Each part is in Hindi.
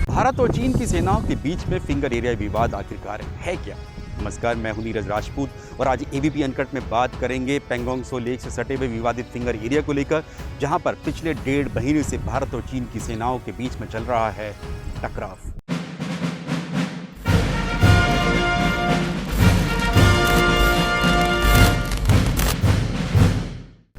भारत और चीन की सेनाओं के बीच में फिंगर एरिया विवाद आखिरकार है क्या? नमस्कार, मैं हूं नीरज राजपूत और आज एबीपी अनकट में बात करेंगे पेंगोंग त्सो लेक से सटे हुए विवादित फिंगर एरिया को लेकर, जहां पर पिछले 1.5 महीने से भारत और चीन की सेनाओं के बीच में चल रहा है टकराव।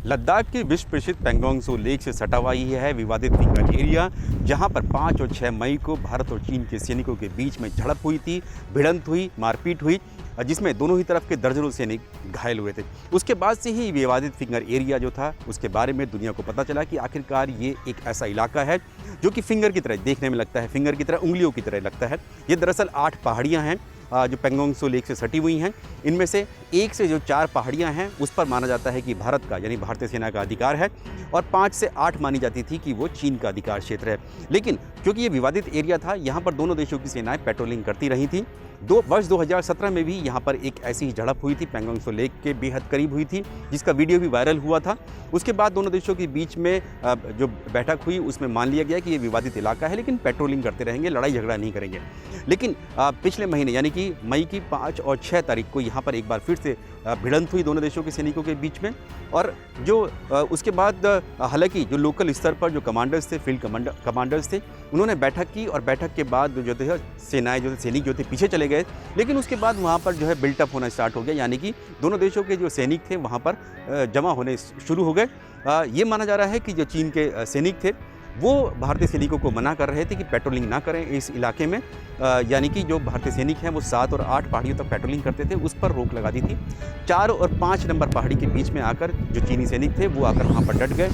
लद्दाख के विश्व प्रसिद्ध पेंगोंग त्सो लेक से सटा हुआ ही है विवादित फिंगर एरिया, जहां पर 5 और 6 मई को भारत और चीन के सैनिकों के बीच में झड़प हुई थी, भिड़ंत हुई, मारपीट हुई, जिसमें दोनों ही तरफ के दर्जनों सैनिक घायल हुए थे। उसके बाद से ही विवादित फिंगर एरिया जो था, उसके बारे में दुनिया को पता चला कि आखिरकार ये एक ऐसा इलाका है जो कि फिंगर की तरह देखने में लगता है, फिंगर की तरह, उंगलियों की तरह लगता है। ये दरअसल 8 पहाड़ियाँ हैं जो पेंगोंग त्सो लेक से सटी हुई हैं। इनमें से एक से जो 4 पहाड़ियाँ हैं उस पर माना जाता है कि भारत का यानी भारतीय सेना का अधिकार है, और 5 से 8 मानी जाती थी कि वो चीन का अधिकार क्षेत्र है। लेकिन क्योंकि ये विवादित एरिया था, यहाँ पर दोनों देशों की सेनाएं पेट्रोलिंग करती रही थी। वर्ष 2017 में भी यहाँ पर एक ऐसी ही झड़प हुई थी, पेंगोंग त्सो लेक के बेहद करीब हुई थी, जिसका वीडियो भी वायरल हुआ था। उसके बाद दोनों देशों के बीच में जो बैठक हुई उसमें मान लिया गया कि ये विवादित इलाका है, लेकिन पेट्रोलिंग करते रहेंगे, लड़ाई झगड़ा नहीं करेंगे। लेकिन पिछले महीने यानी कि मई की 5 और 6 तारीख को यहाँ पर एक बार फिर से भिड़ंत हुई दोनों देशों के सैनिकों के बीच में, और जो उसके बाद हालांकि जो लोकल स्तर पर जो कमांडर्स थे, फील्ड कमांडर्स थे, उन्होंने बैठक की, और बैठक के बाद जो थे सेनाएं जो सैनिक जो थे पीछे चले गए। लेकिन उसके बाद वहाँ पर जो है बिल्टअप होना स्टार्ट हो गया, यानी कि दोनों देशों के जो सैनिक थे वहाँ पर जमा होने शुरू हो गए। ये माना जा रहा है कि जो चीन के सैनिक थे वो भारतीय सैनिकों को मना कर रहे थे कि पेट्रोलिंग ना करें इस इलाके में, यानी कि जो भारतीय सैनिक हैं वो 7 और 8 पहाड़ियों तक पेट्रोलिंग करते थे, उस पर रोक लगा दी थी। 4 और 5 नंबर पहाड़ी के बीच में आकर जो चीनी सैनिक थे वो आकर वहाँ पर डट गए,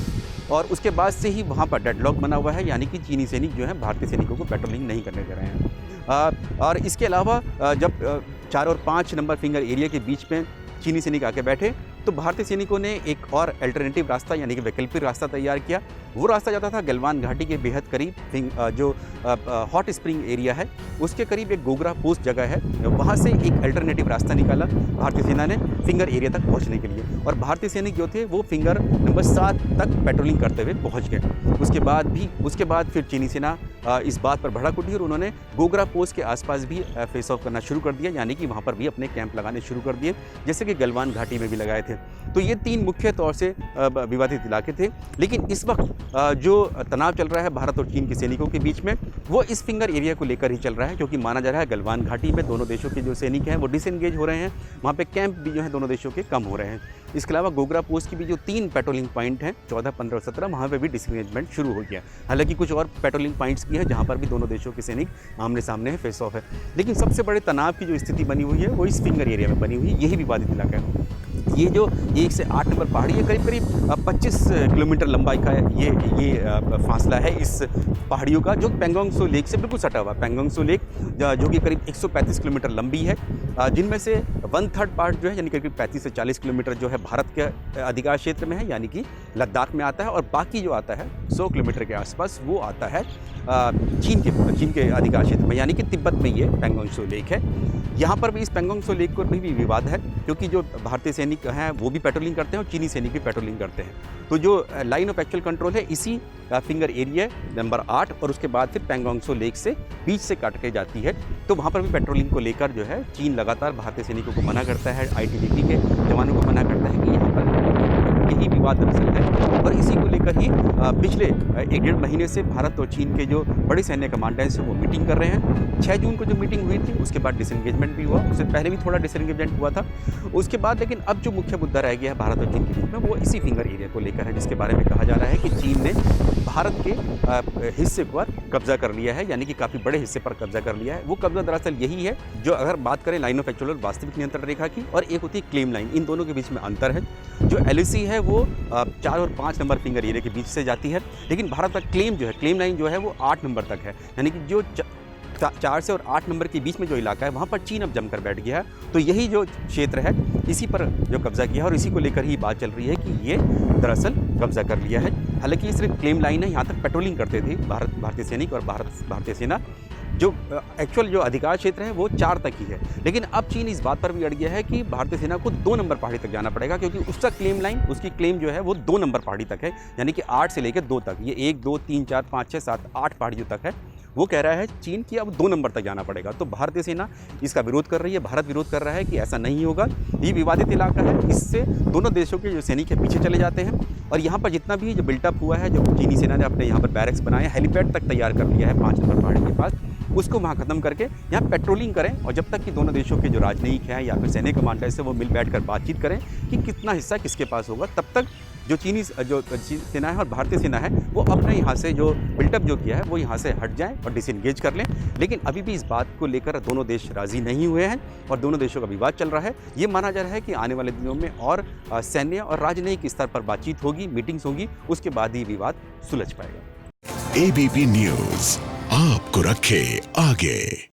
और उसके बाद से ही वहाँ पर डेडलॉक बना हुआ है, यानी कि चीनी सैनिक जो है भारतीय सैनिकों को पेट्रोलिंग नहीं करने दे रहे हैं। और इसके अलावा जब 4 और 5 नंबर फिंगर एरिया के बीच में चीनी सैनिक आके बैठे, तो भारतीय सैनिकों ने एक और अल्टरनेटिव रास्ता यानी कि वैकल्पिक रास्ता तैयार किया। वो रास्ता जाता था गलवान घाटी के बेहद करीब, जो हॉट स्प्रिंग एरिया है उसके करीब एक गोगरा पोस्ट जगह है, वहाँ से एक अल्टरनेटिव रास्ता निकाला भारतीय सेना ने फिंगर एरिया तक पहुँचने के लिए, और भारतीय सैनिक जो थे वो फिंगर नंबर 7 तक पेट्रोलिंग करते हुए पहुँच गए। उसके बाद फिर चीनी सेना इस बात पर भड़क उठी और उन्होंने गोगरा पोस्ट के आसपास भी फेस ऑफ करना शुरू कर दिया, यानी कि वहाँ पर भी अपने कैंप लगाने शुरू कर दिए, जैसे कि गलवान घाटी में भी लगाए थे। तो ये 3 मुख्य तौर से विवादित इलाके थे। लेकिन इस वक्त जो तनाव चल रहा है भारत और चीन के सैनिकों के बीच में, वो इस फिंगर एरिया को लेकर ही चल रहा है, क्योंकि माना जा रहा है गलवान घाटी में दोनों देशों के जो सैनिक हैं वो डिसएंगेज हो रहे हैं, वहाँ पे कैंप भी जो है दोनों देशों के कम हो रहे हैं। इसके अलावा गोगरा पोस्ट की भी जो 3 पेट्रोलिंग पॉइंट हैं 14, 15 और 17, वहाँ पे भी डिसएंगेजमेंट शुरू हो गया। हालांकि कुछ और पेट्रोलिंग पॉइंट्स भी है जहाँ पर भी दोनों देशों के सैनिक आमने सामने है, फेस ऑफ है। लेकिन सबसे बड़े तनाव की जो स्थिति बनी हुई है वो इस फिंगर एरिया में बनी हुई है, यही विवादित इलाका है। ये जो 1 से 8 नंबर पहाड़ी है, करीब 25 किलोमीटर लंबाई का ये फासला है इस पहाड़ियों का, जो पेंगोंग त्सो लेक से बिल्कुल सटा हुआ। पेंगोंग त्सो लेक जो कि करीब 135 किलोमीटर लंबी है, जिनमें से 1/3 पार्ट जो है यानी करीब 35 से 40 किलोमीटर जो है भारत के अधिकार क्षेत्र में है, यानी कि लद्दाख में आता है, और बाकी जो आता है 100 किलोमीटर के आसपास वो आता है चीन के अधिकार क्षेत्र में, यानी कि तिब्बत में ये पेंगोंग त्सो लेक है। यहाँ पर भी इस पेंगोंग त्सो लेक पर भी विवाद है, क्योंकि जो भारतीय सैनिक हैं वो भी पेट्रोलिंग करते हैं और चीनी सैनिक भी पेट्रोलिंग करते हैं। तो जो लाइन ऑफ एक्चुअल कंट्रोल है इसी फिंगर एरिया नंबर 8 और उसके बाद फिर पेंगोंग त्सो लेक से बीच से काट के जाती है। तो वहाँ पर भी पेट्रोलिंग को लेकर जो है चीन लगातार भारतीय सैनिकों को मना करता है, आईटीबीपी के जवानों को मना करता है कि यहाँ पर यही विवाद दरअसल है। और इसी को लेकर ही पिछले 1.5 महीने से भारत और चीन के जो बड़े सैन्य कमांडेंट्स हैं वो मीटिंग कर रहे हैं। 6 जून को जो मीटिंग हुई थी उसके बाद डिसएंगेजमेंट भी हुआ, उससे पहले भी थोड़ा डिसएंगेजमेंट हुआ था उसके बाद। लेकिन अब जो मुख्य मुद्दा रह गया है भारत और चीन के बीच में वो इसी फिंगर एरिया को लेकर है, जिसके बारे में कहा जा रहा है कि चीन ने भारत के हिस्से पर कब्जा कर लिया है, यानी कि काफ़ी बड़े हिस्से पर कब्जा कर लिया है। वो कब्जा दरअसल यही है जो, अगर बात करें लाइन ऑफ एक्चुअल वास्तविक नियंत्रण रेखा की, और एक होती है क्लेम लाइन, इन दोनों के बीच में अंतर है। जो एलएसी है वो 4 और 5 नंबर फिंगर एरिया के बीच से जाती है, लेकिन भारत का क्लेम लाइन जो है वो 8 नंबर तक है, यानी कि जो 4 से और 8 नंबर के बीच में जो इलाका है वहाँ पर चीन अब जमकर बैठ गया है। तो यही जो क्षेत्र है इसी पर जो कब्जा किया है, और इसी को लेकर ही बात चल रही है कि ये दरअसल कब्जा कर लिया है। हालांकि ये सिर्फ क्लेम लाइन है, यहाँ तक पेट्रोलिंग करते थे भारतीय सैनिक और भारतीय सेना। जो एक्चुअल जो अधिकार क्षेत्र है वो 4 तक ही है, लेकिन अब चीन इस बात पर भी अड़ गया है कि भारतीय सेना को 2 नंबर पहाड़ी तक जाना पड़ेगा, क्योंकि उसका क्लेम लाइन, उसकी क्लेम जो है वो 2 नंबर पहाड़ी तक है, यानी कि 8 से लेकर 2 तक। ये 1, 2, 3, 4, 5, 6, 7, 8 पहाड़ियों तक है, वो कह रहा है चीन की अब 2 नंबर तक जाना पड़ेगा। तो भारतीय सेना इसका विरोध कर रही है, भारत विरोध कर रहा है कि ऐसा नहीं होगा, ये विवादित इलाका है, इससे दोनों देशों के जो सैनिक है पीछे चले जाते हैं। और यहाँ पर जितना भी जो बिल्टअप हुआ है, जो चीनी सेना ने अपने यहाँ पर बैरक्स बनाए, हेलीपैड तक तैयार कर लिया है 5 नंबर पहाड़ी के पास, उसको वहाँ ख़त्म करके यहाँ पेट्रोलिंग करें। और जब तक कि दोनों देशों के जो राजनयिक हैं या फिर सैन्य कमांडर से वो मिल बैठ कर बातचीत करें कि कितना हिस्सा किसके पास होगा, तब तक जो चीनी सेना है और भारतीय सेना है वो अपने यहाँ से जो बिल्टअप जो किया है वो यहाँ से हट जाएं और डिसएंगेज कर लें। लेकिन अभी भी इस बात को लेकर दोनों देश राज़ी नहीं हुए हैं और दोनों देशों का विवाद चल रहा है। ये माना जा रहा है कि आने वाले दिनों में और सैन्य और राजनयिक स्तर पर बातचीत होगी, मीटिंग्स होंगी, उसके बाद ही विवाद सुलझ पाएगा। ABP न्यूज़ आपको रखे आगे।